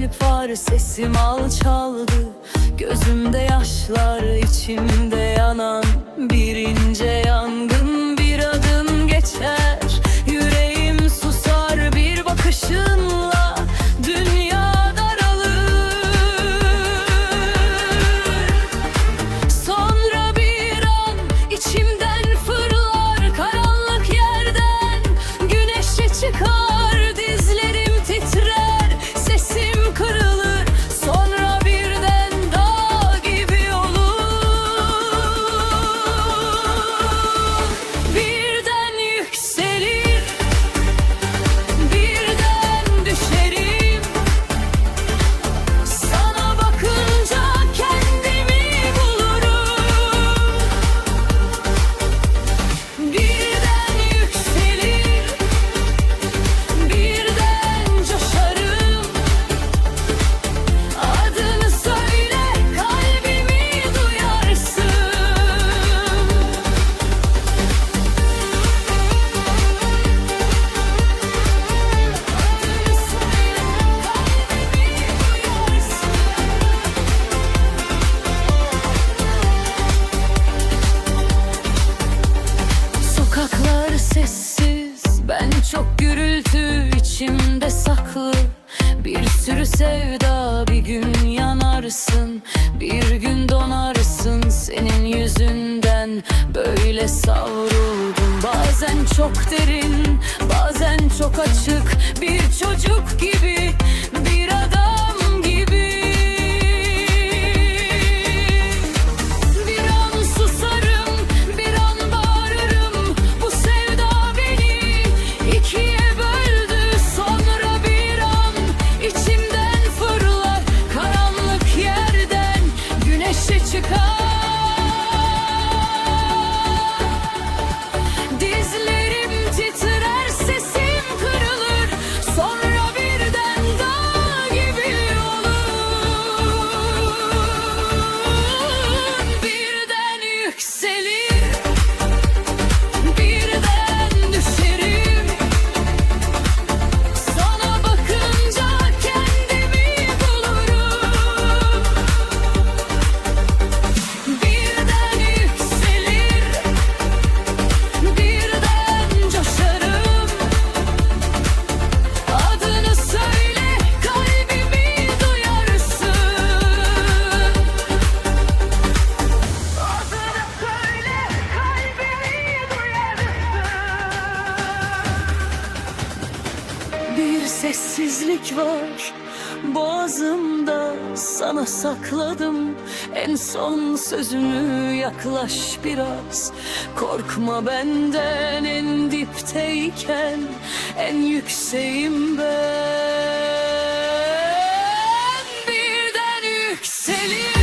kalp var, sesim alçaldı. Gözümde yaşlar, içimde yanan bir ince yangın. Bir adım geçer, yüreğim susar, bir bakışınla dünya daralır. Sonra bir an içimden fırlar, karanlık yerden güneşe çıkar. Dizlerim titrer, sesim kırılır, sonra birden dağ gibi olur. Birden yükselir, birden düşerim. Sana bakınca kendimi bulurum. Birden yükselir, birden coşarım. Adını söyle, kalbimi duyarsın. Adını söyle, kalbimi duyarsın. Sokaklar sessiz, ben çok gürültü içimde saklı. Bir sürü sevda, bir gün yanarsın, bir gün donarsın. Senin yüzünden böyle savruldum. Bazen çok derin, bazen çok açık. Bir çocuk gibi, bir adam gibi. Bir an susarım, bir an bağırırım. Bu sevda beni ikiye böldü. Sonra bir an içimden fırlar, karanlık yerden güneşe çıkar. Dizlerim titrer, sesim kırılır, sonra birden dağ gibi olur. Birden yükselir, birden düşerim. Sana bakınca kendimi bulurum. Birden yükselir, birden coşarım. Adını söyle, kalbimi duyarsın. Adını söyle, kalbimi duyarsın. Bir sessizlik var boğazımda, sana sakladım en son sözümü. Yaklaş biraz, korkma benden. En dipteyken en yükseğim ben. Birden yükselir,